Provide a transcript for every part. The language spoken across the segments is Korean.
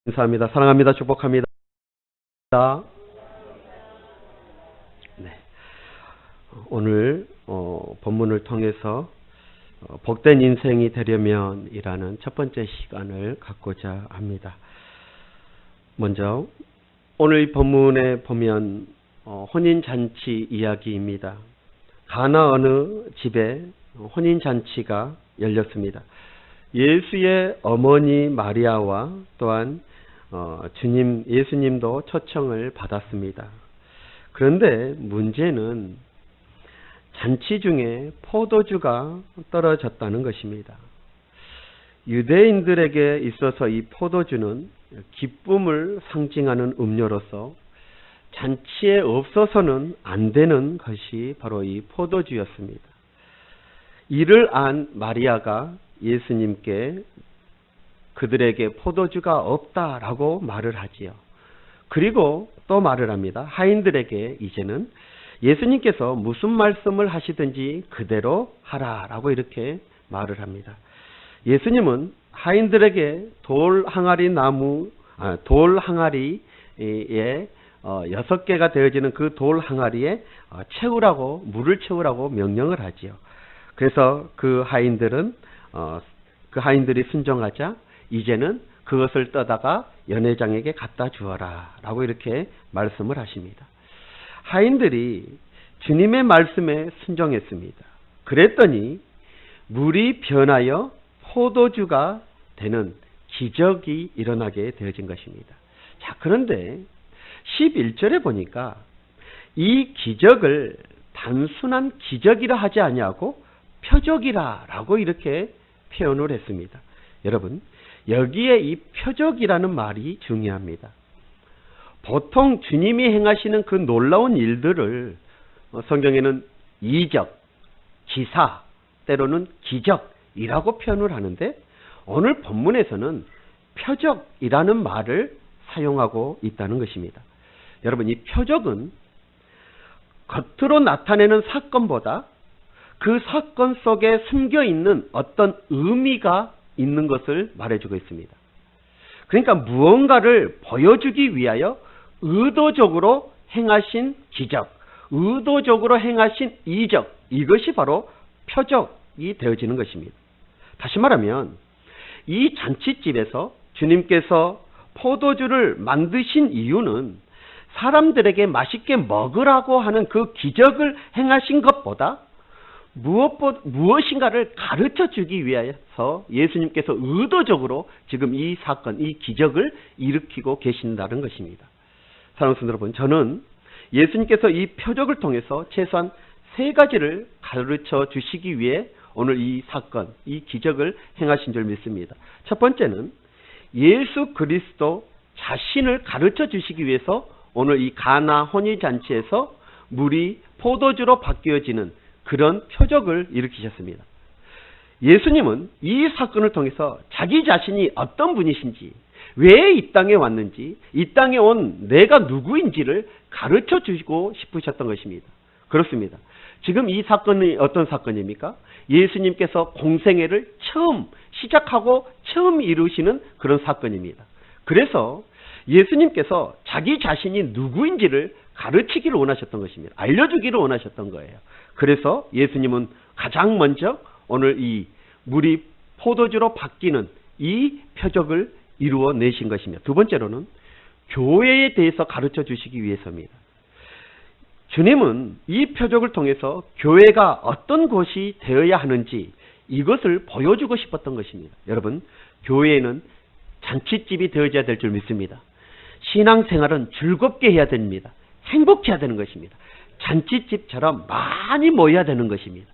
감사합니다. 사랑합니다. 축복합니다. 네. 오늘 본문을 통해서 복된 인생이 되려면이라는 첫 번째 시간을 갖고자 합니다. 먼저 오늘 이 본문에 보면 혼인잔치 이야기입니다. 가나 어느 집에 혼인잔치가 열렸습니다. 예수의 어머니 마리아와 또한 예수님도 초청을 받았습니다. 그런데 문제는 잔치 중에 포도주가 떨어졌다는 것입니다. 유대인들에게 있어서 이 포도주는 기쁨을 상징하는 음료로서 잔치에 없어서는 안 되는 것이 바로 이 포도주였습니다. 이를 안 마리아가 예수님께 그들에게 포도주가 없다라고 말을 하지요. 그리고 또 말을 합니다. 하인들에게 이제는 예수님께서 무슨 말씀을 하시든지 그대로 하라라고 이렇게 말을 합니다. 예수님은 하인들에게 돌 항아리에 6개가 되어지는 그 돌 항아리에 물을 채우라고 명령을 하지요. 그래서 그 하인들이 순종하자 이제는 그것을 떠다가 연회장에게 갖다 주어라 라고 이렇게 말씀을 하십니다. 하인들이 주님의 말씀에 순종했습니다. 그랬더니 물이 변하여 포도주가 되는 기적이 일어나게 되어진 것입니다. 자, 그런데 11절에 보니까 이 기적을 단순한 기적이라 하지 아니하고 표적이라고 이렇게 표현을 했습니다. 여러분, 여기에 이 표적이라는 말이 중요합니다. 보통 주님이 행하시는 그 놀라운 일들을 성경에는 이적, 기사, 때로는 기적이라고 표현을 하는데 오늘 본문에서는 표적이라는 말을 사용하고 있다는 것입니다. 여러분, 이 표적은 겉으로 나타내는 사건보다 그 사건 속에 숨겨있는 어떤 의미가 있는 것을 말해주고 있습니다. 그러니까 무언가를 보여주기 위하여 의도적으로 행하신 기적, 의도적으로 행하신 이적, 이것이 바로 표적이 되어지는 것입니다. 다시 말하면 이 잔치집에서 주님께서 포도주를 만드신 이유는 사람들에게 맛있게 먹으라고 하는 그 기적을 행하신 것보다 무엇인가를 가르쳐 주기 위해서 예수님께서 의도적으로 지금 이 사건, 이 기적을 일으키고 계신다는 것입니다. 사랑하는 성도 여러분, 저는 예수님께서 이 표적을 통해서 최소한 3가지를 가르쳐 주시기 위해 오늘 이 사건, 이 기적을 행하신 줄 믿습니다. 첫 번째는 예수 그리스도 자신을 가르쳐 주시기 위해서 오늘 이 가나 혼인잔치에서 물이 포도주로 바뀌어지는 그런 표적을 일으키셨습니다. 예수님은 이 사건을 통해서 자기 자신이 어떤 분이신지, 왜 이 땅에 왔는지, 이 땅에 온 내가 누구인지를 가르쳐 주시고 싶으셨던 것입니다. 그렇습니다. 지금 이 사건이 어떤 사건입니까? 예수님께서 공생애를 처음 시작하고 처음 이루시는 그런 사건입니다. 그래서 예수님께서 자기 자신이 누구인지를 가르치기를 원하셨던 것입니다. 알려주기를 원하셨던 거예요. 그래서 예수님은 가장 먼저 오늘 이 물이 포도주로 바뀌는 이 표적을 이루어 내신 것입니다. 두 번째로는 교회에 대해서 가르쳐 주시기 위해서입니다. 주님은 이 표적을 통해서 교회가 어떤 곳이 되어야 하는지 이것을 보여주고 싶었던 것입니다. 여러분, 교회에는 잔치집이 되어져야 될 줄 믿습니다. 신앙생활은 즐겁게 해야 됩니다. 행복해야 되는 것입니다. 잔치집처럼 많이 모여야 되는 것입니다.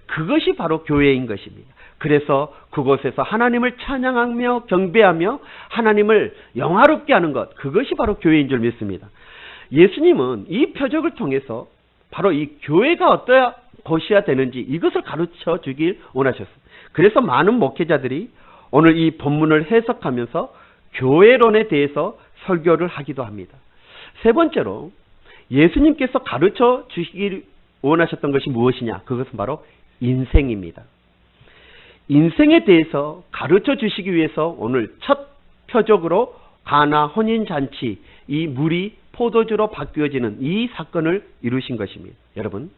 그것이 바로 교회인 것입니다. 그래서 그곳에서 하나님을 찬양하며 경배하며 하나님을 영화롭게 하는 것, 그것이 바로 교회인 줄 믿습니다. 예수님은 이 표적을 통해서 바로 이 교회가 어떠한 곳이어야 되는지 이것을 가르쳐 주길 원하셨습니다. 그래서 많은 목회자들이 오늘 이 본문을 해석하면서 교회론에 대해서 설교를 하기도 합니다. 세 번째로 예수님께서 가르쳐 주시길 원하셨던 것이 무엇이냐? 그것은 바로 인생입니다. 인생에 대해서 가르쳐 주시기 위해서 오늘 첫 표적으로 가나 혼인잔치, 이 물이 포도주로 바뀌어지는 이 사건을 이루신 것입니다. 여러분,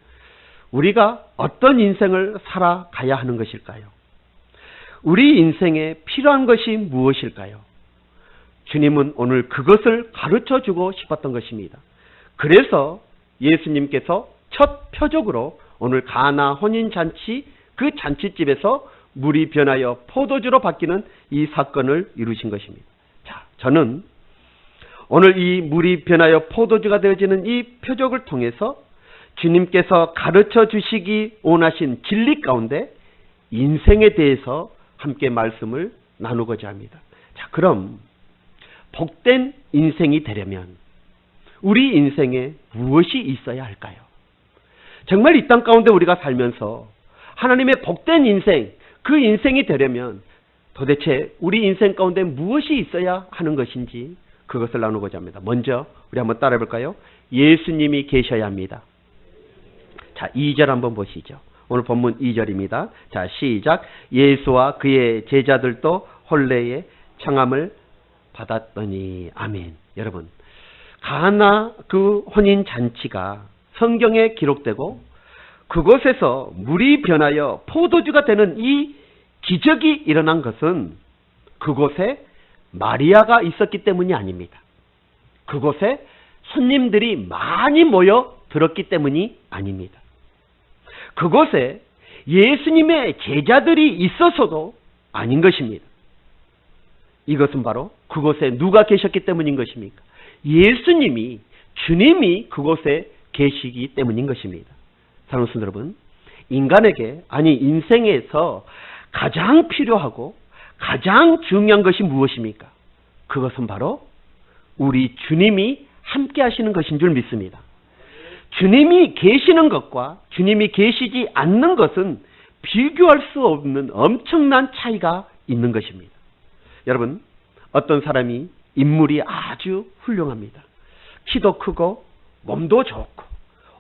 우리가 어떤 인생을 살아가야 하는 것일까요? 우리 인생에 필요한 것이 무엇일까요? 주님은 오늘 그것을 가르쳐주고 싶었던 것입니다. 그래서 예수님께서 첫 표적으로 오늘 가나 혼인잔치, 그 잔치집에서 물이 변하여 포도주로 바뀌는 이 사건을 이루신 것입니다. 자, 저는 오늘 이 물이 변하여 포도주가 되어지는 이 표적을 통해서 주님께서 가르쳐 주시기 원하신 진리 가운데 인생에 대해서 함께 말씀을 나누고자 합니다. 자, 그럼 복된 인생이 되려면 우리 인생에 무엇이 있어야 할까요? 정말 이 땅 가운데 우리가 살면서 하나님의 복된 인생, 그 인생이 되려면 도대체 우리 인생 가운데 무엇이 있어야 하는 것인지 그것을 나누고자 합니다. 먼저 우리 한번 따라해 볼까요? 예수님이 계셔야 합니다. 자, 2절 한번 보시죠. 오늘 본문 2절입니다. 자, 시작. 예수와 그의 제자들도 혼례의 청함을 받았더니. 아멘. 여러분, 가나 그 혼인 잔치가 성경에 기록되고 그곳에서 물이 변하여 포도주가 되는 이 기적이 일어난 것은 그곳에 마리아가 있었기 때문이 아닙니다. 그곳에 손님들이 많이 모여 들었기 때문이 아닙니다. 그곳에 예수님의 제자들이 있어서도 아닌 것입니다. 이것은 바로 그곳에 누가 계셨기 때문인 것입니까? 예수님이, 주님이 그곳에 계시기 때문인 것입니다. 사랑하는 성도 여러분, 인간에게, 아니 인생에서 가장 필요하고 가장 중요한 것이 무엇입니까? 그것은 바로 우리 주님이 함께 하시는 것인 줄 믿습니다. 주님이 계시는 것과 주님이 계시지 않는 것은 비교할 수 없는 엄청난 차이가 있는 것입니다. 여러분, 어떤 사람이 인물이 아주 훌륭합니다. 키도 크고 몸도 좋고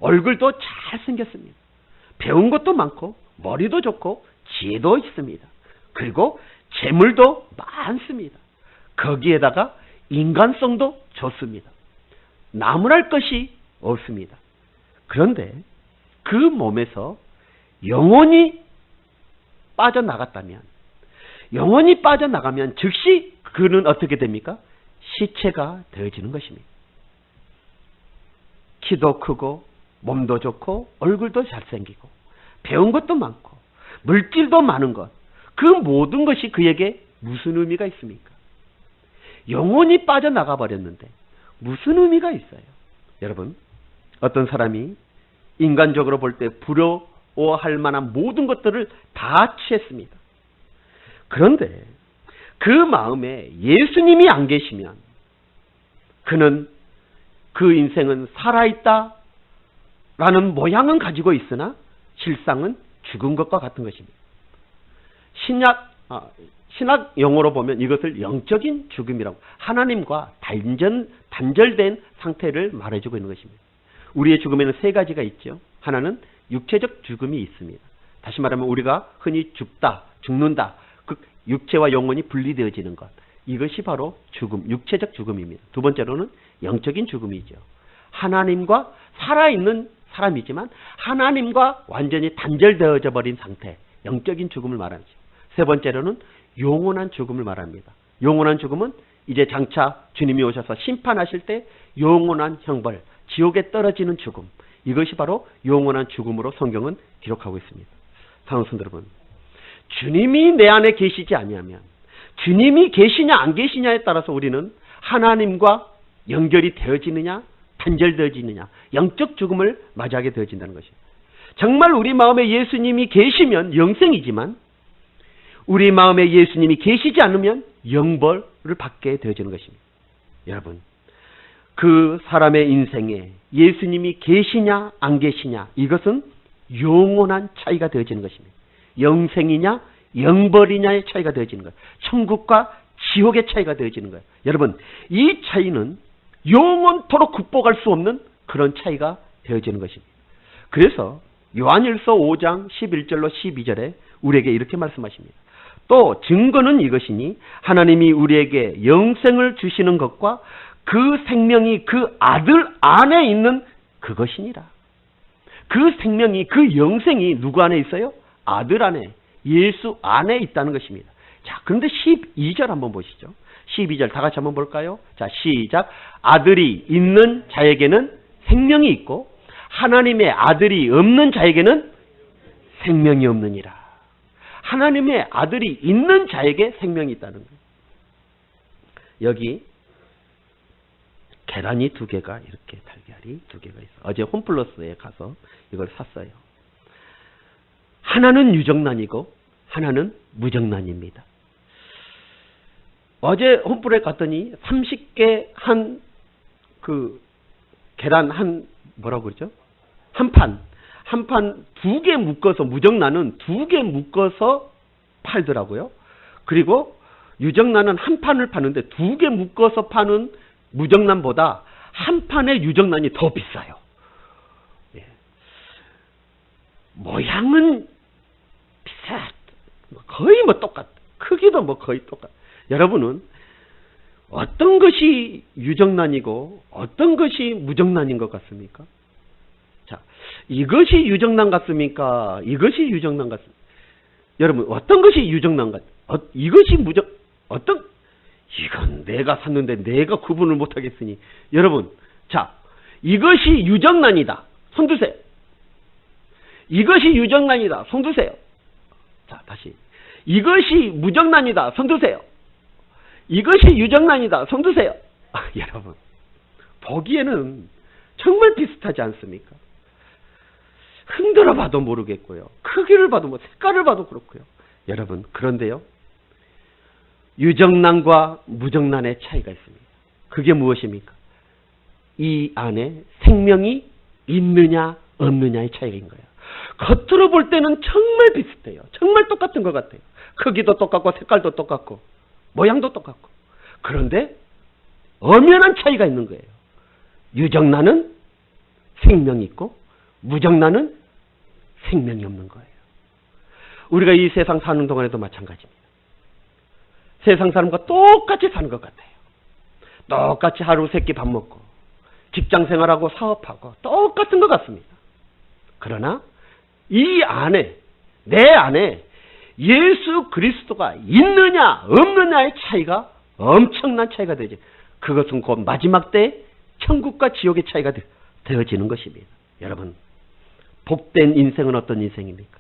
얼굴도 잘생겼습니다. 배운 것도 많고 머리도 좋고 지혜도 있습니다. 그리고 재물도 많습니다. 거기에다가 인간성도 좋습니다. 나무랄 것이 없습니다. 그런데 그 몸에서 영혼이 빠져나갔다면, 영혼이 빠져나가면 즉시 그는 어떻게 됩니까? 시체가 되어지는 것입니다. 키도 크고 몸도 좋고 얼굴도 잘생기고 배운 것도 많고 물질도 많은 것, 그 모든 것이 그에게 무슨 의미가 있습니까? 영혼이 빠져나가 버렸는데 무슨 의미가 있어요? 여러분, 어떤 사람이 인간적으로 볼 때 부러워할 만한 모든 것들을 다 취했습니다. 그런데 그 마음에 예수님이 안 계시면 그는, 그 인생은 살아있다 라는 모양은 가지고 있으나 실상은 죽은 것과 같은 것입니다. 신학 용어로 보면 이것을 영적인 죽음이라고, 하나님과 단절된 상태를 말해주고 있는 것입니다. 우리의 죽음에는 세 가지가 있죠. 하나는 육체적 죽음이 있습니다. 다시 말하면 우리가 흔히 죽는다. 그 육체와 영혼이 분리되어지는 것. 이것이 바로 죽음, 육체적 죽음입니다. 두 번째로는 영적인 죽음이죠. 하나님과 살아있는 사람이지만 하나님과 완전히 단절되어져 버린 상태, 영적인 죽음을 말하죠. 세 번째로는 영원한 죽음을 말합니다. 영원한 죽음은 이제 장차 주님이 오셔서 심판하실 때 영원한 형벌, 지옥에 떨어지는 죽음, 이것이 바로 영원한 죽음으로 성경은 기록하고 있습니다. 사랑하는 성도 여러분, 주님이 내 안에 계시지 아니하면, 주님이 계시냐 안 계시냐에 따라서 우리는 하나님과 연결이 되어지느냐 단절되어지느냐, 영적 죽음을 맞이하게 되어진다는 것입니다. 정말 우리 마음에 예수님이 계시면 영생이지만 우리 마음에 예수님이 계시지 않으면 영벌을 받게 되어지는 것입니다. 여러분, 그 사람의 인생에 예수님이 계시냐 안 계시냐, 이것은 영원한 차이가 되어지는 것입니다. 영생이냐 영벌이냐의 차이가 되어지는 거예요. 천국과 지옥의 차이가 되어지는 거예요. 여러분, 이 차이는 영원토록 극복할 수 없는 그런 차이가 되어지는 것입니다. 그래서 요한일서 5장 11절로 12절에 우리에게 이렇게 말씀하십니다. 또 증거는 이것이니 하나님이 우리에게 영생을 주시는 것과 그 생명이 그 아들 안에 있는 그것이니라. 그 생명이, 그 영생이 누구 안에 있어요? 아들 안에, 예수 안에 있다는 것입니다. 자, 그런데 12절 한번 보시죠. 12절 다 같이 한번 볼까요? 자, 시작. 아들이 있는 자에게는 생명이 있고 하나님의 아들이 없는 자에게는 생명이 없느니라. 하나님의 아들이 있는 자에게 생명이 있다는 거예요. 여기 계란이 2개가 이렇게 달걀이 2개가 있어. 어제 홈플러스에 가서 이걸 샀어요. 하나는 유정란이고 하나는 무정란입니다. 어제 홈플에 갔더니 30개 한 계란 뭐라고 그러죠? 한 판 2개 묶어서, 무정란은 2개 묶어서 팔더라고요. 그리고 유정란은 한 판을 파는데 2개 묶어서 파는 무정란보다 한 판의 유정란이 더 비싸요. 예. 모양은 거의 똑같아. 크기도 거의 똑같아. 여러분은 어떤 것이 유정란이고 어떤 것이 무정란인 것 같습니까? 자, 이것이 유정란 같습니까? 이것이 유정란 같습니까? 여러분, 어떤 것이 유정란 이것이 이건 내가 샀는데 내가 구분을 못하겠으니. 여러분, 자, 이것이 유정란이다. 손 드세요. 이것이 유정란이다. 손 드세요. 자, 다시. 이것이 무정란이다. 손 드세요. 이것이 유정란이다. 손 드세요. 여러분, 보기에는 정말 비슷하지 않습니까? 흔들어 봐도 모르겠고요. 크기를 봐도 색깔을 봐도 그렇고요. 여러분, 그런데요. 유정란과 무정란의 차이가 있습니다. 그게 무엇입니까? 이 안에 생명이 있느냐 없느냐의 차이인 거예요. 겉으로 볼 때는 정말 비슷해요. 정말 똑같은 것 같아요. 크기도 똑같고 색깔도 똑같고 모양도 똑같고. 그런데 엄연한 차이가 있는 거예요. 유정란은 생명이 있고 무정란은 생명이 없는 거예요. 우리가 이 세상 사는 동안에도 마찬가지입니다. 세상 사람과 똑같이 사는 것 같아요. 똑같이 하루 세끼 밥 먹고 직장 생활하고 사업하고 똑같은 것 같습니다. 그러나 이 안에, 내 안에 예수 그리스도가 있느냐 없느냐의 차이가 엄청난 차이가 되죠. 그것은 곧 마지막 때 천국과 지옥의 차이가 되어지는 것입니다. 여러분, 복된 인생은 어떤 인생입니까?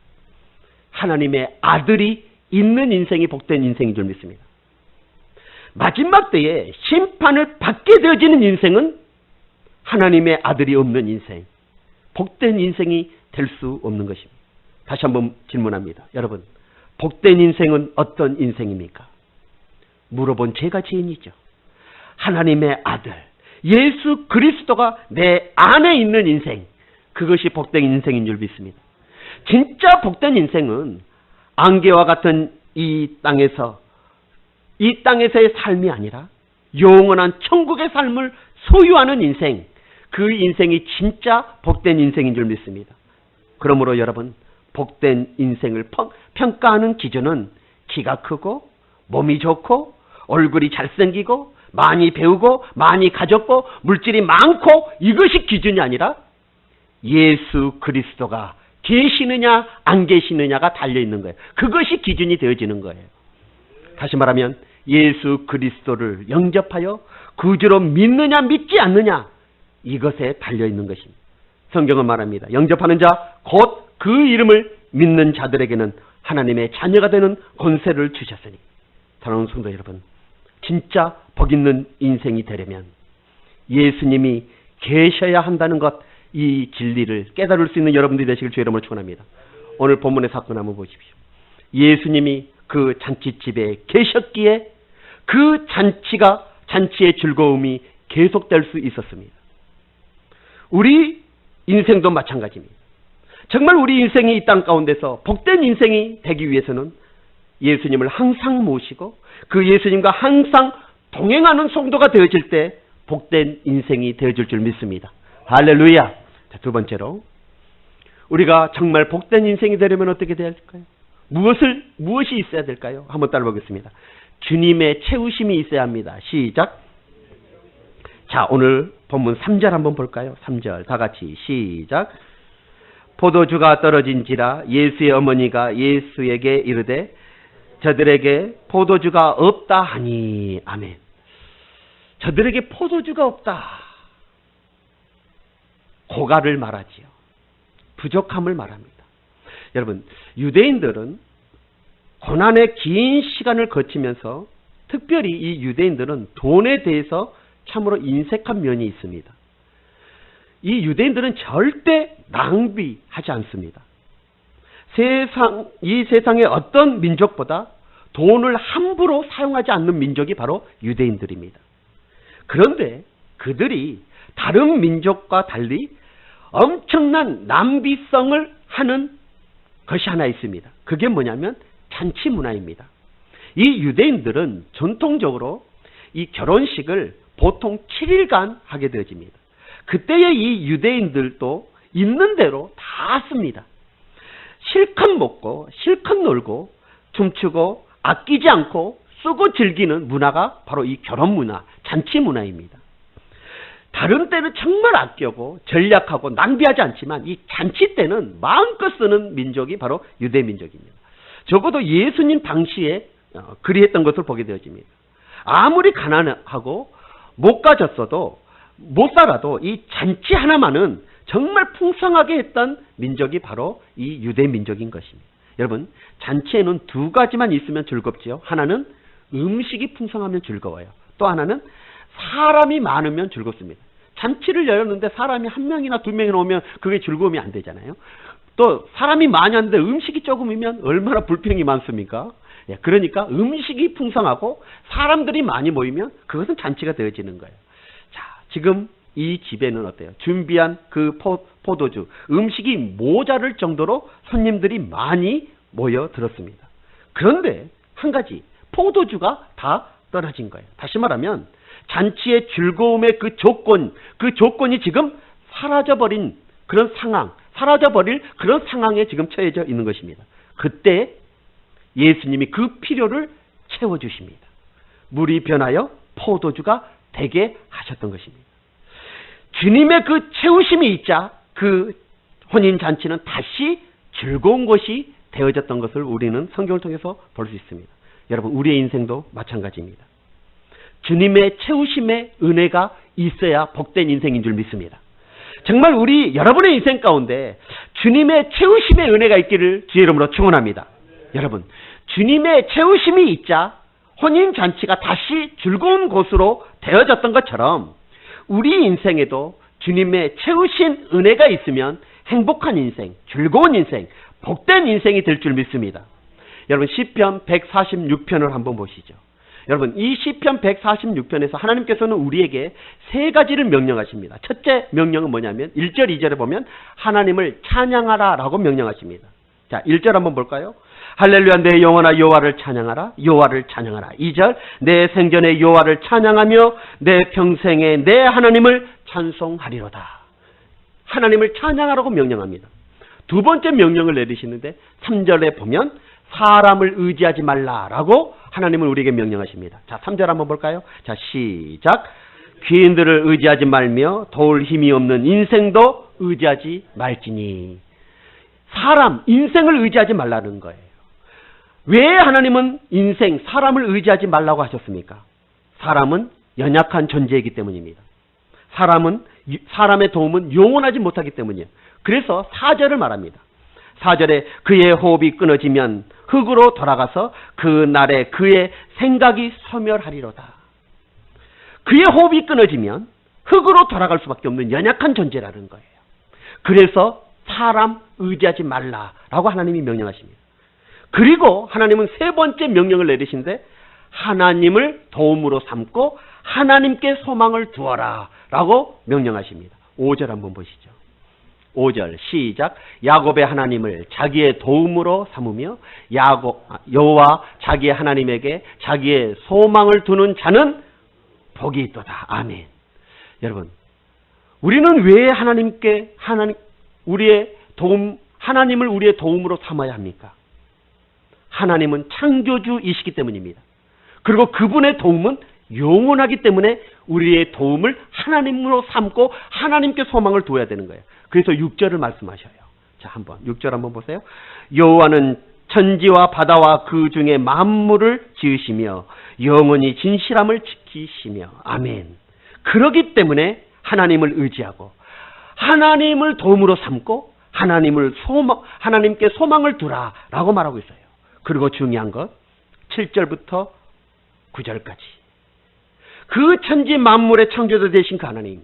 하나님의 아들이 있는 인생이 복된 인생인 줄 믿습니다. 마지막 때에 심판을 받게 되어지는 인생은 하나님의 아들이 없는 인생, 복된 인생이 될 수 없는 것입니다. 다시 한번 질문합니다. 여러분, 복된 인생은 어떤 인생입니까? 물어본 제가 죄인이죠. 하나님의 아들 예수 그리스도가 내 안에 있는 인생, 그것이 복된 인생인 줄 믿습니다. 진짜 복된 인생은 안개와 같은 이 땅에서의 삶이 아니라 영원한 천국의 삶을 소유하는 인생, 그 인생이 진짜 복된 인생인 줄 믿습니다. 그러므로 여러분, 복된 인생을 평가하는 기준은 키가 크고 몸이 좋고 얼굴이 잘생기고 많이 배우고 많이 가졌고 물질이 많고 이것이 기준이 아니라 예수 그리스도가 계시느냐 안 계시느냐가 달려있는 거예요. 그것이 기준이 되어지는 거예요. 다시 말하면 예수 그리스도를 영접하여 구주로 믿느냐 믿지 않느냐, 이것에 달려있는 것입니다. 성경은 말합니다. 영접하는 자 곧 그 이름을 믿는 자들에게는 하나님의 자녀가 되는 권세를 주셨으니. 사랑하는 성도 여러분, 진짜 복 있는 인생이 되려면 예수님이 계셔야 한다는 것, 이 진리를 깨달을 수 있는 여러분들이 되시길 주의 이름으로 축원합니다. 오늘 본문의 사건 한번 보십시오. 예수님이 그 잔치집에 계셨기에 그 잔치의 즐거움이 계속될 수 있었습니다. 우리 인생도 마찬가지입니다. 정말 우리 인생이 이 땅 가운데서 복된 인생이 되기 위해서는 예수님을 항상 모시고 그 예수님과 항상 동행하는 성도가 되어질 때 복된 인생이 되어질 줄 믿습니다. 할렐루야. 자, 두 번째로, 우리가 정말 복된 인생이 되려면 어떻게 돼야 할까요? 무엇이 있어야 될까요? 한번 따라 보겠습니다. 주님의 채우심이 있어야 합니다. 시작. 자, 오늘 본문 3절 한번 볼까요? 3절 다 같이 시작. 포도주가 떨어진지라 예수의 어머니가 예수에게 이르되 저들에게 포도주가 없다 하니. 아멘. 저들에게 포도주가 없다. 고갈을 말하지요. 부족함을 말합니다. 여러분, 유대인들은 고난의 긴 시간을 거치면서 특별히 이 유대인들은 돈에 대해서 참으로 인색한 면이 있습니다. 이 유대인들은 절대 낭비하지 않습니다. 이 세상의 어떤 민족보다 돈을 함부로 사용하지 않는 민족이 바로 유대인들입니다. 그런데 그들이 다른 민족과 달리 엄청난 낭비성을 하는 것이 하나 있습니다. 그게 뭐냐면 잔치 문화입니다. 이 유대인들은 전통적으로 이 결혼식을 보통 7일간 하게 되어집니다. 그때의 이 유대인들도 있는 대로 다 씁니다. 실컷 먹고 실컷 놀고 춤추고 아끼지 않고 쓰고 즐기는 문화가 바로 이 결혼 문화, 잔치 문화입니다. 다른 때는 정말 아끼고 전략하고 낭비하지 않지만 이 잔치 때는 마음껏 쓰는 민족이 바로 유대 민족입니다. 적어도 예수님 당시에 그리했던 것을 보게 되어집니다. 아무리 가난하고 못 가졌어도 못 살아도 이 잔치 하나만은 정말 풍성하게 했던 민족이 바로 이 유대 민족인 것입니다. 여러분, 잔치에는 두 가지만 있으면 즐겁지요. 하나는 음식이 풍성하면 즐거워요. 또 하나는 사람이 많으면 즐겁습니다. 잔치를 열었는데 사람이 한 명이나 두 명이나 오면 그게 즐거움이 안 되잖아요. 또 사람이 많이 왔는데 음식이 조금이면 얼마나 불평이 많습니까? 그러니까 음식이 풍성하고 사람들이 많이 모이면 그것은 잔치가 되어지는 거예요. 자, 지금 이 집에는 어때요? 준비한 그 포도주, 음식이 모자랄 정도로 손님들이 많이 모여들었습니다. 그런데 한 가지, 포도주가 다 떨어진 거예요. 다시 말하면 잔치의 즐거움의 그 조건이 지금 사라져버린 그런 상황, 사라져버릴 그런 상황에 지금 처해져 있는 것입니다. 그때 예수님이 그 필요를 채워주십니다. 물이 변하여 포도주가 되게 하셨던 것입니다. 주님의 그 채우심이 있자 그 혼인잔치는 다시 즐거운 것이 되어졌던 것을 우리는 성경을 통해서 볼 수 있습니다. 여러분, 우리의 인생도 마찬가지입니다. 주님의 채우심의 은혜가 있어야 복된 인생인 줄 믿습니다. 정말 여러분의 인생 가운데 주님의 채우심의 은혜가 있기를 주의 이름으로 축원합니다. 여러분, 주님의 채우심이 있자 혼인잔치가 다시 즐거운 곳으로 되어졌던 것처럼 우리 인생에도 주님의 채우신 은혜가 있으면 행복한 인생, 즐거운 인생, 복된 인생이 될 줄 믿습니다. 여러분, 시편 146편을 한번 보시죠. 여러분, 이 시편 146편에서 하나님께서는 우리에게 세 가지를 명령하십니다. 첫째 명령은 뭐냐면 1절, 2절에 보면 하나님을 찬양하라 라고 명령하십니다. 자, 1절 한번 볼까요? 할렐루야, 내 영혼아 여호와를 찬양하라, 여호와를 찬양하라. 2절, 내 생전에 여호와를 찬양하며 내 평생에 내 하나님을 찬송하리로다. 하나님을 찬양하라고 명령합니다. 두 번째 명령을 내리시는데 3절에 보면 사람을 의지하지 말라라고 하나님은 우리에게 명령하십니다. 자, 3절 한번 볼까요? 자, 시작. 귀인들을 의지하지 말며 도울 힘이 없는 인생도 의지하지 말지니. 인생을 의지하지 말라는 거예요. 왜 하나님은 사람을 의지하지 말라고 하셨습니까? 사람은 연약한 존재이기 때문입니다. 사람의 도움은 영원하지 못하기 때문이에요. 그래서 4절을 말합니다. 4절에 그의 호흡이 끊어지면 흙으로 돌아가서 그 날에 그의 생각이 소멸하리로다. 그의 호흡이 끊어지면 흙으로 돌아갈 수밖에 없는 연약한 존재라는 거예요. 그래서 사람 의지하지 말라라고 하나님이 명령하십니다. 그리고 하나님은 세 번째 명령을 내리시는데 하나님을 도움으로 삼고 하나님께 소망을 두어라 라고 명령하십니다. 5절 한번 보시죠. 5절 시작. 야곱의 하나님을 자기의 도움으로 삼으며 여호와 자기의 하나님에게 자기의 소망을 두는 자는 복이 있도다. 아멘. 여러분, 우리는 왜 하나님을 우리의 도움으로 삼아야 합니까? 하나님은 창조주이시기 때문입니다. 그리고 그분의 도움은 영원하기 때문에 우리의 도움을 하나님으로 삼고 하나님께 소망을 둬야 되는 거예요. 그래서 6절을 말씀하셔요. 자, 한번 6절 한번 보세요. 여호와는 천지와 바다와 그 중에 만물을 지으시며 영원히 진실함을 지키시며. 아멘. 그러기 때문에 하나님을 의지하고 하나님을 도움으로 삼고 하나님께 소망을 두라라고 말하고 있어요. 그리고 중요한 것 7절부터 9절까지 그 천지 만물의 창조자 되신 그 하나님,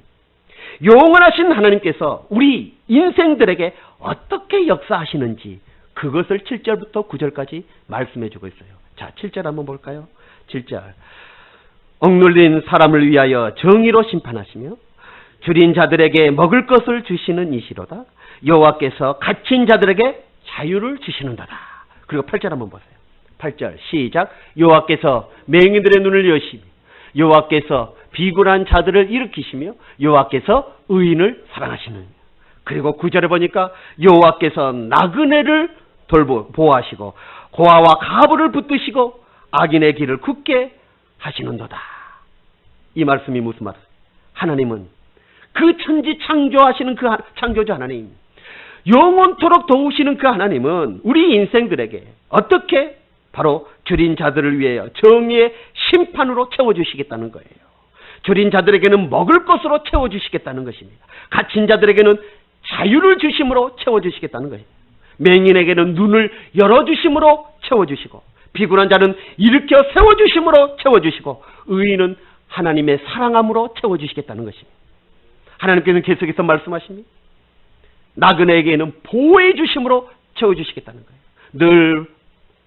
영원하신 하나님께서 우리 인생들에게 어떻게 역사하시는지 그것을 7절부터 9절까지 말씀해 주고 있어요. 자, 7절 한번 볼까요? 7절. 억눌린 사람을 위하여 정의로 심판하시며 줄인 자들에게 먹을 것을 주시는 이시로다. 여호와께서 갇힌 자들에게 자유를 주시는도다. 그리고 8절 한번 보세요. 8절 시작. 여호와께서 맹인들의 눈을 여시며 여호와께서 비굴한 자들을 일으키시며 여호와께서 의인을 사랑하시는. 그리고 9절에 보니까 여호와께서 나그네를 보호하시고 고아와 가부를 붙드시고 악인의 길을 굳게 하시는도다. 이 말씀이 무슨 말이에요? 하나님은 그 천지 창조하시는 그 창조주 하나님, 영원토록 도우시는 그 하나님은 우리 인생들에게 어떻게 바로 줄인 자들을 위하여 정의의 심판으로 채워주시겠다는 거예요. 줄인 자들에게는 먹을 것으로 채워주시겠다는 것입니다. 갇힌 자들에게는 자유를 주심으로 채워주시겠다는 거예요. 맹인에게는 눈을 열어주심으로 채워주시고 비굴한 자는 일으켜 세워주심으로 채워주시고 의인은 하나님의 사랑함으로 채워주시겠다는 것입니다. 하나님께서는 계속해서 말씀하십니다. 나그네에게는 보호해 주심으로 채워주시겠다는 거예요. 늘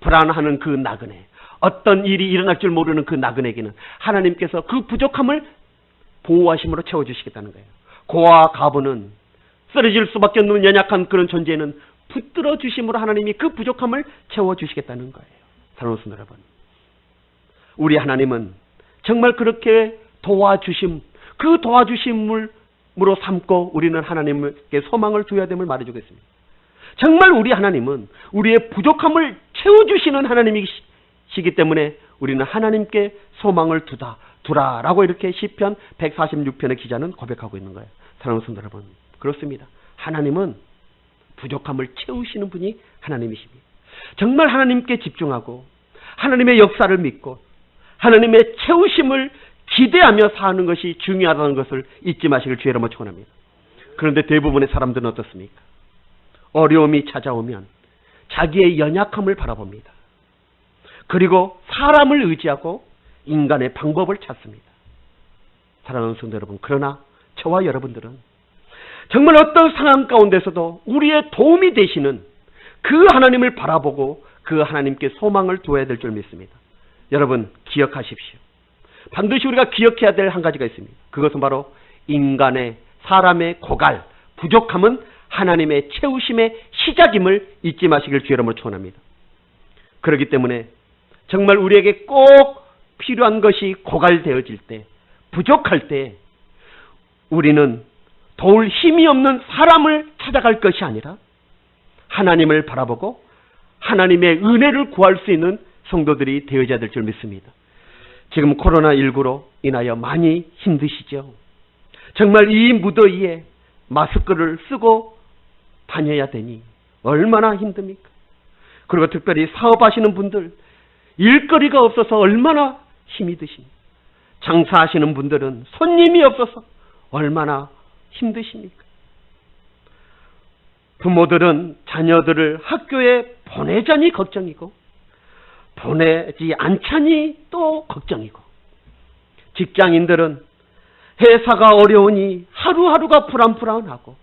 불안하는 그 나그네, 어떤 일이 일어날 줄 모르는 그 나그네에게는 하나님께서 그 부족함을 보호하심으로 채워주시겠다는 거예요. 고아 가부는 쓰러질 수밖에 없는 연약한 그런 존재는 붙들어 주심으로 하나님이 그 부족함을 채워주시겠다는 거예요. 사랑하는 성도 여러분, 우리 하나님은 정말 그렇게 도와주심, 그 도와주심으로 삼고 우리는 하나님께 소망을 두어야 됨을 말해주고 있습니다. 정말 우리 하나님은 우리의 부족함을 채워주시는 하나님이시기 때문에 우리는 하나님께 소망을 두라라고 이렇게 시편 146편의 기자는 고백하고 있는 거예요. 사랑하는 성도 여러분, 그렇습니다. 하나님은 부족함을 채우시는 분이 하나님이십니다. 정말 하나님께 집중하고 하나님의 역사를 믿고 하나님의 채우심을 기대하며 사는 것이 중요하다는 것을 잊지 마시길 주의 이름으로 축원합니다. 그런데 대부분의 사람들은 어떻습니까? 어려움이 찾아오면 자기의 연약함을 바라봅니다. 그리고 사람을 의지하고 인간의 방법을 찾습니다. 사랑하는 성도 여러분, 그러나 저와 여러분들은 정말 어떤 상황 가운데서도 우리의 도움이 되시는 그 하나님을 바라보고 그 하나님께 소망을 두어야 될 줄 믿습니다. 여러분 기억하십시오. 반드시 우리가 기억해야 될 한 가지가 있습니다. 그것은 바로 사람의 고갈, 부족함은 하나님의 채우심의 시작임을 잊지 마시길 주의 이름으로 축원합니다. 그렇기 때문에 정말 우리에게 꼭 필요한 것이 고갈되어질 때, 부족할 때 우리는 도울 힘이 없는 사람을 찾아갈 것이 아니라 하나님을 바라보고 하나님의 은혜를 구할 수 있는 성도들이 되어야 될 줄 믿습니다. 지금 코로나19로 인하여 많이 힘드시죠? 정말 이 무더위에 마스크를 쓰고 다녀야 되니 얼마나 힘듭니까? 그리고 특별히 사업하시는 분들, 일거리가 없어서 얼마나 힘이 드십니까? 장사하시는 분들은 손님이 없어서 얼마나 힘드십니까? 부모들은 자녀들을 학교에 보내자니 걱정이고 보내지 않자니 또 걱정이고, 직장인들은 회사가 어려우니 하루하루가 불안불안하고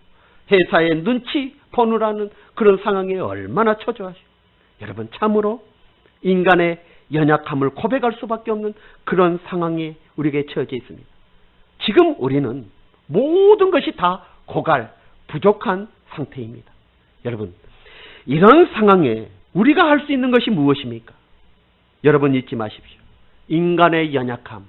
회사에 눈치 보느라는 그런 상황에 얼마나 초조하시고, 여러분 참으로 인간의 연약함을 고백할 수밖에 없는 그런 상황에 우리에게 처해져 있습니다. 지금 우리는 모든 것이 다 고갈, 부족한 상태입니다. 여러분, 이런 상황에 우리가 할 수 있는 것이 무엇입니까? 여러분 잊지 마십시오. 인간의 연약함,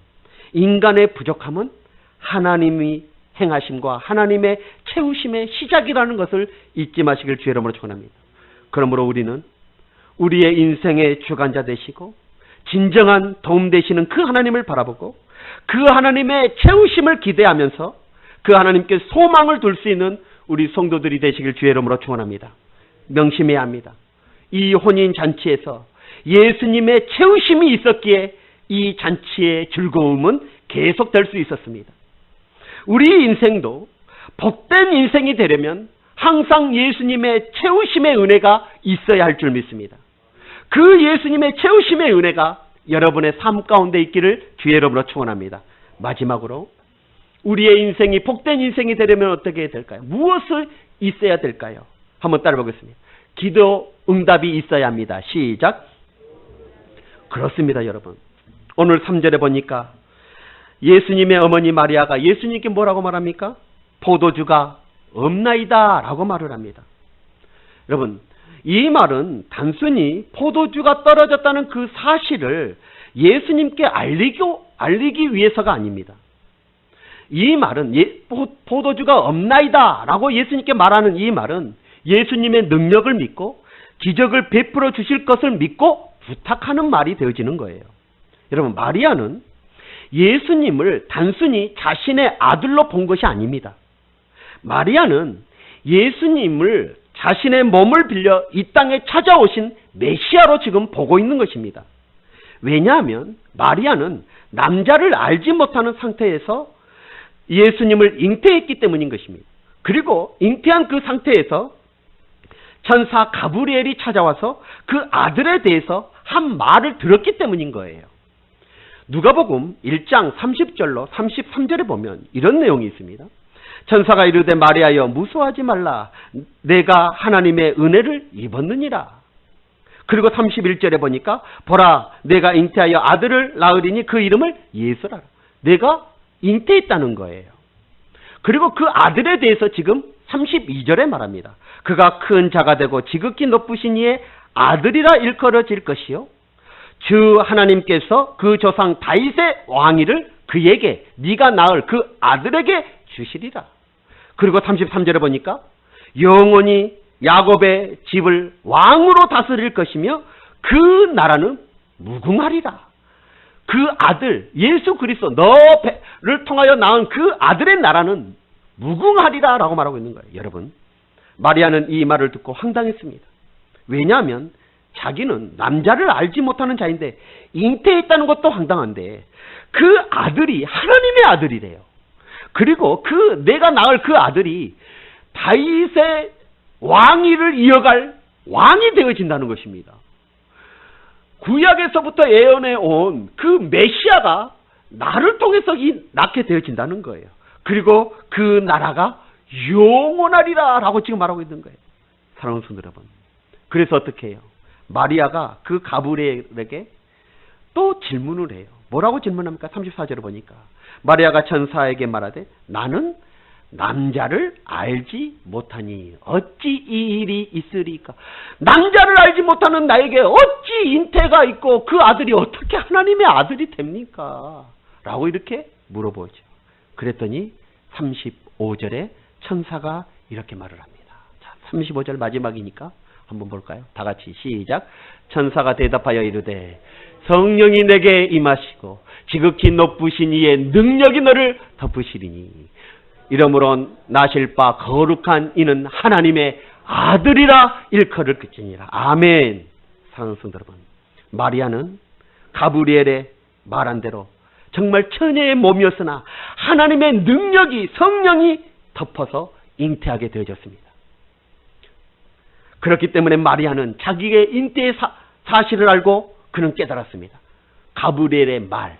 인간의 부족함은 하나님이 행하심과 하나님의 채우심의 시작이라는 것을 잊지 마시길 주의 이름으로 축원합니다. 그러므로 우리는 우리의 인생의 주관자 되시고 진정한 도움 되시는 그 하나님을 바라보고 그 하나님의 채우심을 기대하면서 그 하나님께 소망을 둘 수 있는 우리 성도들이 되시길 주의 이름으로 축원합니다. 명심해야 합니다. 이 혼인 잔치에서 예수님의 채우심이 있었기에 이 잔치의 즐거움은 계속될 수 있었습니다. 우리 인생도 복된 인생이 되려면 항상 예수님의 채우심의 은혜가 있어야 할 줄 믿습니다. 그 예수님의 채우심의 은혜가 여러분의 삶 가운데 있기를 주의 이름으로 축원합니다. 마지막으로 우리의 인생이 복된 인생이 되려면 어떻게 해야 될까요? 무엇을 있어야 될까요? 한번 따라 보겠습니다. 기도 응답이 있어야 합니다. 시작. 그렇습니다, 여러분. 오늘 3절에 보니까 예수님의 어머니 마리아가 예수님께 뭐라고 말합니까? 포도주가 없나이다 라고 말을 합니다. 여러분, 이 말은 단순히 포도주가 떨어졌다는 그 사실을 예수님께 알리기 위해서가 아닙니다. 이 말은 포도주가 없나이다 라고 예수님께 말하는 이 말은 예수님의 능력을 믿고 기적을 베풀어 주실 것을 믿고 부탁하는 말이 되어지는 거예요. 여러분, 마리아는 예수님을 단순히 자신의 아들로 본 것이 아닙니다. 마리아는 예수님을 자신의 몸을 빌려 이 땅에 찾아오신 메시아로 지금 보고 있는 것입니다. 왜냐하면 마리아는 남자를 알지 못하는 상태에서 예수님을 잉태했기 때문인 것입니다. 그리고 잉태한 그 상태에서 천사 가브리엘이 찾아와서 그 아들에 대해서 한 말을 들었기 때문인 거예요. 누가복음 1장 30절로 33절에 보면 이런 내용이 있습니다. 천사가 이르되 마리아여 무서워하지 말라. 내가 하나님의 은혜를 입었느니라. 그리고 31절에 보니까 보라 내가 잉태하여 아들을 낳으리니 그 이름을 예수라. 내가 잉태했다는 거예요. 그리고 그 아들에 대해서 지금 32절에 말합니다. 그가 큰 자가 되고 지극히 높으신 이의 아들이라 일컬어질 것이요 주 하나님께서 그 조상 다윗의 왕위를 그에게 네가 낳을 그 아들에게 주시리라. 그리고 33절에 보니까 영원히 야곱의 집을 왕으로 다스릴 것이며 그 나라는 무궁하리라. 그 아들 예수 그리스도 너를 통하여 낳은 그 아들의 나라는 무궁하리라 라고 말하고 있는 거예요. 여러분, 마리아는 이 말을 듣고 황당했습니다. 왜냐하면 자기는 남자를 알지 못하는 자인데 잉태했다는 것도 황당한데 그 아들이 하나님의 아들이래요. 그리고 내가 낳을 그 아들이 다윗의 왕위를 이어갈 왕이 되어진다는 것입니다. 구약에서부터 예언해 온 그 메시아가 나를 통해서 낳게 되어진다는 거예요. 그리고 그 나라가 영원하리라 라고 지금 말하고 있는 거예요. 사랑하는 성도 여러분, 그래서 어떻게 해요? 마리아가 그 가브리엘에게 또 질문을 해요. 뭐라고 질문합니까? 34절을 보니까 마리아가 천사에게 말하되 나는 남자를 알지 못하니 어찌 이 일이 있으리까? 남자를 알지 못하는 나에게 어찌 잉태가 있고 그 아들이 어떻게 하나님의 아들이 됩니까? 라고 이렇게 물어보죠. 그랬더니 35절에 천사가 이렇게 말을 합니다. 자, 35절 마지막이니까 한번 볼까요? 다 같이 시작. 천사가 대답하여 이르되 성령이 내게 임하시고 지극히 높으신 이의 능력이 너를 덮으시리니 이러므로 나실 바 거룩한 이는 하나님의 아들이라 일컬을 것이니라. 아멘. 사랑하는 성도 여러분, 마리아는 가브리엘의 말한 대로 정말 처녀의 몸이었으나 하나님의 능력이 성령이 덮어서 잉태하게 되어졌습니다. 그렇기 때문에 마리아는 자기의 잉태의 사실을 알고 그는 깨달았습니다. 가브리엘의 말,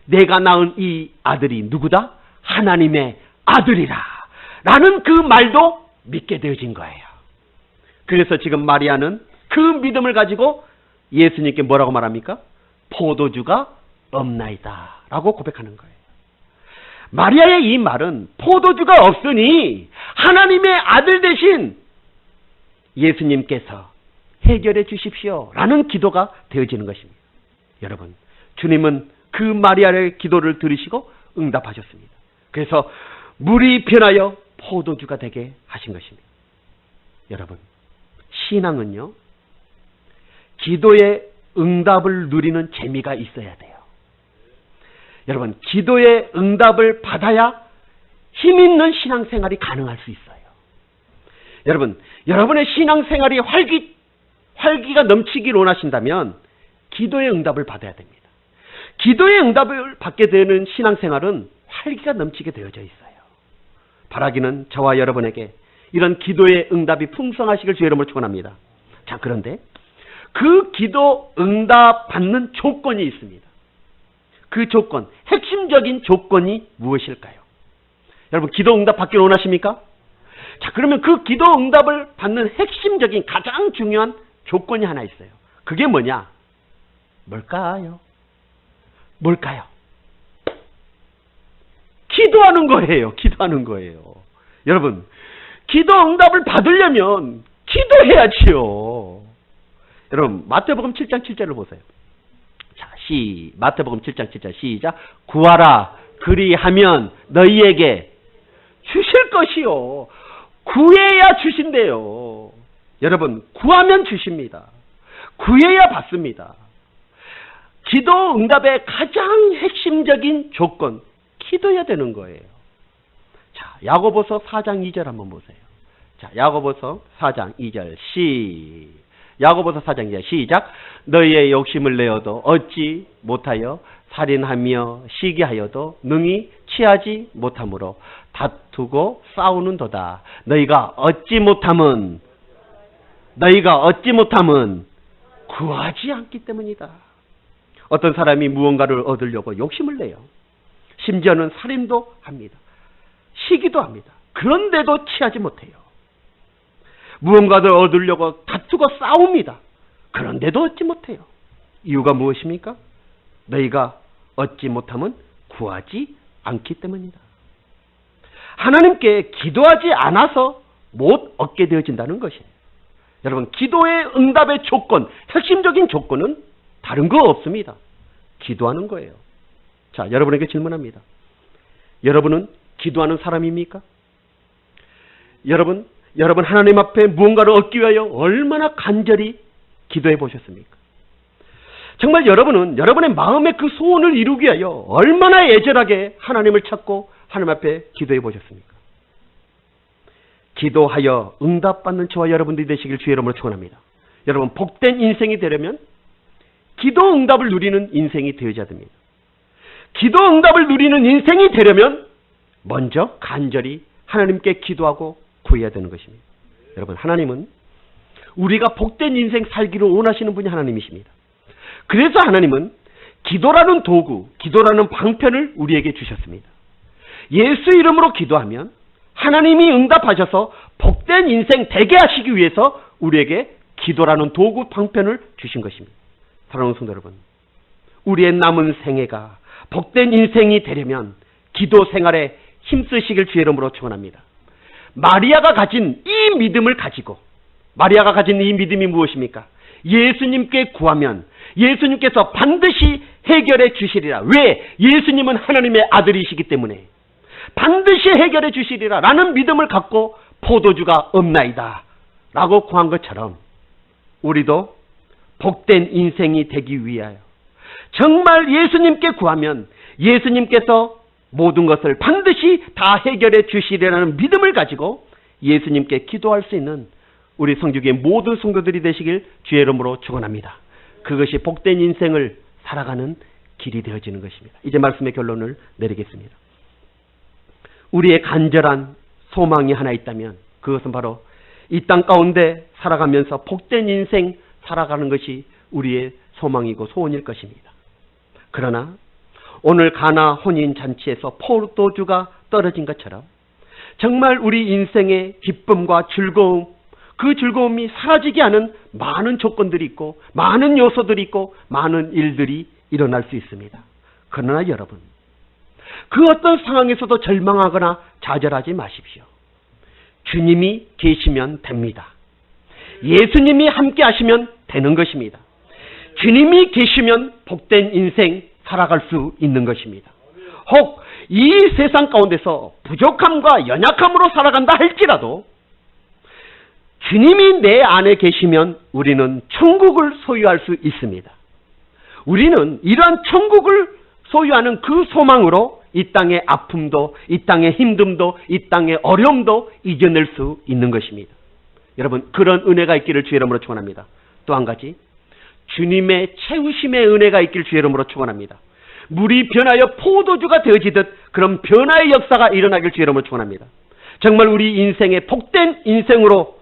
내가 낳은 이 아들이 누구다? 하나님의 아들이라 라는 그 말도 믿게 되어진 거예요. 그래서 지금 마리아는 그 믿음을 가지고 예수님께 뭐라고 말합니까? 포도주가 없나이다 라고 고백하는 거예요. 마리아의 이 말은 포도주가 없으니 하나님의 아들 대신 예수님께서 해결해 주십시오 라는 기도가 되어지는 것입니다. 여러분, 주님은 그 마리아의 기도를 들으시고 응답하셨습니다. 그래서 물이 변하여 포도주가 되게 하신 것입니다. 여러분, 신앙은요 기도의 응답을 누리는 재미가 있어야 돼요. 여러분, 기도의 응답을 받아야 힘 있는 신앙생활이 가능할 수 있어요. 여러분, 여러분의 신앙생활이 활기가 넘치길 원하신다면 기도의 응답을 받아야 됩니다. 기도의 응답을 받게 되는 신앙생활은 활기가 넘치게 되어져 있어요. 바라기는 저와 여러분에게 이런 기도의 응답이 풍성하시길 주의 이름으로 축원합니다. 자, 그런데 그 기도 응답 받는 조건이 있습니다. 그 조건, 핵심적인 조건이 무엇일까요? 여러분, 기도 응답 받기를 원하십니까? 자, 그러면 그 기도 응답을 받는 핵심적인 가장 중요한 조건이 하나 있어요. 그게 뭐냐? 뭘까요? 뭘까요? 기도하는 거예요. 기도하는 거예요. 여러분, 기도 응답을 받으려면 기도해야지요. 여러분, 마태복음 7장 7절을 보세요. 자, 마태복음 7장 7절 시작. 구하라, 그리하면 너희에게 주실 것이요. 구해야 주신대요. 여러분, 구하면 주십니다. 구해야 받습니다. 기도 응답의 가장 핵심적인 조건, 기도해야 되는 거예요. 자, 야고보서 4장 2절 한번 보세요. 자, 야고보서 4장 2절 야고보서 4장 2절 시작. 너희의 욕심을 내어도 얻지 못하여 살인하며 시기하여도 능히 취하지 못하므로 다투고 싸우는도다. 너희가 얻지 못함은 구하지 않기 때문이다. 어떤 사람이 무언가를 얻으려고 욕심을 내요. 심지어는 살인도 합니다. 시기도 합니다. 그런데도 취하지 못해요. 무언가를 얻으려고 다투고 싸웁니다. 그런데도 얻지 못해요. 이유가 무엇입니까? 너희가 얻지 못함은 구하지 않기 때문이다. 하나님께 기도하지 않아서 못 얻게 되어진다는 것이에요. 여러분, 기도의 응답의 조건, 핵심적인 조건은 다른 거 없습니다. 기도하는 거예요. 자, 여러분에게 질문합니다. 여러분은 기도하는 사람입니까? 여러분 하나님 앞에 무언가를 얻기 위하여 얼마나 간절히 기도해 보셨습니까? 정말 여러분은 여러분의 마음의 그 소원을 이루기 위하여 얼마나 애절하게 하나님을 찾고 하나님 앞에 기도해 보셨습니까? 기도하여 응답받는 저와 여러분들이 되시길 주의 이름으로 축원합니다. 여러분, 복된 인생이 되려면 기도 응답을 누리는 인생이 되어야 됩니다. 기도 응답을 누리는 인생이 되려면 먼저 간절히 하나님께 기도하고 구해야 되는 것입니다. 여러분, 하나님은 우리가 복된 인생 살기를 원하시는 분이 하나님이십니다. 그래서 하나님은 기도라는 도구, 기도라는 방편을 우리에게 주셨습니다. 예수 이름으로 기도하면 하나님이 응답하셔서 복된 인생 되게 하시기 위해서 우리에게 기도라는 도구, 방편을 주신 것입니다. 사랑하는 성도 여러분, 우리의 남은 생애가 복된 인생이 되려면 기도 생활에 힘쓰시길 주의 이름으로 축원합니다. 마리아가 가진 이 믿음을 가지고, 마리아가 가진 이 믿음이 무엇입니까? 예수님께 구하면 예수님께서 반드시 해결해 주시리라. 왜? 예수님은 하나님의 아들이시기 때문에 반드시 해결해 주시리라 라는 믿음을 갖고 포도주가 없나이다 라고 구한 것처럼 우리도 복된 인생이 되기 위하여 정말 예수님께 구하면 예수님께서 모든 것을 반드시 다 해결해 주시리라는 믿음을 가지고 예수님께 기도할 수 있는 우리 성주교의 모든 성도들이 되시길 주의 이름으로 축원합니다. 그것이 복된 인생을 살아가는 길이 되어지는 것입니다. 이제 말씀의 결론을 내리겠습니다. 우리의 간절한 소망이 하나 있다면 그것은 바로 이 땅 가운데 살아가면서 복된 인생 살아가는 것이 우리의 소망이고 소원일 것입니다. 그러나 오늘 가나 혼인잔치에서 포도주가 떨어진 것처럼 정말 우리 인생의 기쁨과 즐거움, 그 즐거움이 사라지게 하는 많은 조건들이 있고 많은 요소들이 있고 많은 일들이 일어날 수 있습니다. 그러나 여러분, 그 어떤 상황에서도 절망하거나 좌절하지 마십시오. 주님이 계시면 됩니다. 예수님이 함께 하시면 되는 것입니다. 주님이 계시면 복된 인생 살아갈 수 있는 것입니다. 혹 이 세상 가운데서 부족함과 연약함으로 살아간다 할지라도 주님이 내 안에 계시면 우리는 천국을 소유할 수 있습니다. 우리는 이러한 천국을 소유하는 그 소망으로 이 땅의 아픔도, 이 땅의 힘듦도, 이 땅의 어려움도 이겨낼 수 있는 것입니다. 여러분, 그런 은혜가 있기를 주의 이름으로 축원합니다. 또 한 가지, 주님의 채우심의 은혜가 있기를 주의 이름으로 축원합니다. 물이 변하여 포도주가 되어지듯 그런 변화의 역사가 일어나길 주의 이름으로 축원합니다. 정말 우리 인생의 복된 인생으로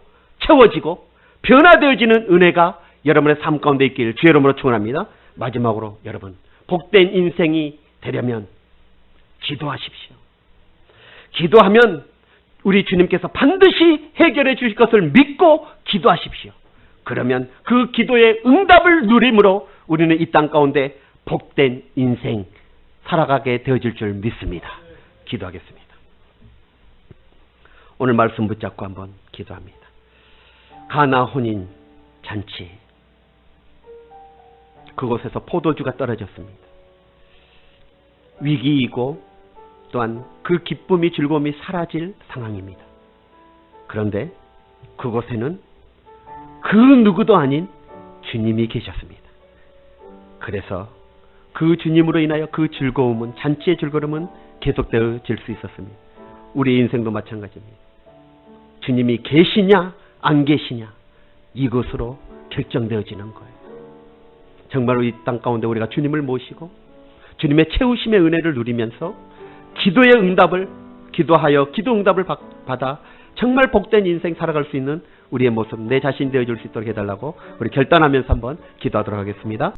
채워지고 변화되어지는 은혜가 여러분의 삶 가운데 있기를 주의 이름으로 축원합니다. 마지막으로 여러분, 복된 인생이 되려면 기도하십시오. 기도하면 우리 주님께서 반드시 해결해 주실 것을 믿고 기도하십시오. 그러면 그 기도의 응답을 누림으로 우리는 이 땅 가운데 복된 인생 살아가게 되어질 줄 믿습니다. 기도하겠습니다. 오늘 말씀 붙잡고 한번 기도합니다. 가나 혼인 잔치, 그곳에서 포도주가 떨어졌습니다. 위기이고 또한 그 기쁨이 즐거움이 사라질 상황입니다. 그런데 그곳에는 그 누구도 아닌 주님이 계셨습니다. 그래서 그 주님으로 인하여 그 즐거움은, 잔치의 즐거움은 계속되어질 수 있었습니다. 우리 인생도 마찬가지입니다. 주님이 계시냐 안 계시냐, 이것으로 결정되어지는 거예요. 정말로 이 땅 가운데 우리가 주님을 모시고 주님의 채우심의 은혜를 누리면서 기도의 응답을 기도하여 기도 응답을 받아 정말 복된 인생 살아갈 수 있는 우리의 모습, 내 자신 되어줄 수 있도록 해달라고 우리 결단하면서 한번 기도하도록 하겠습니다.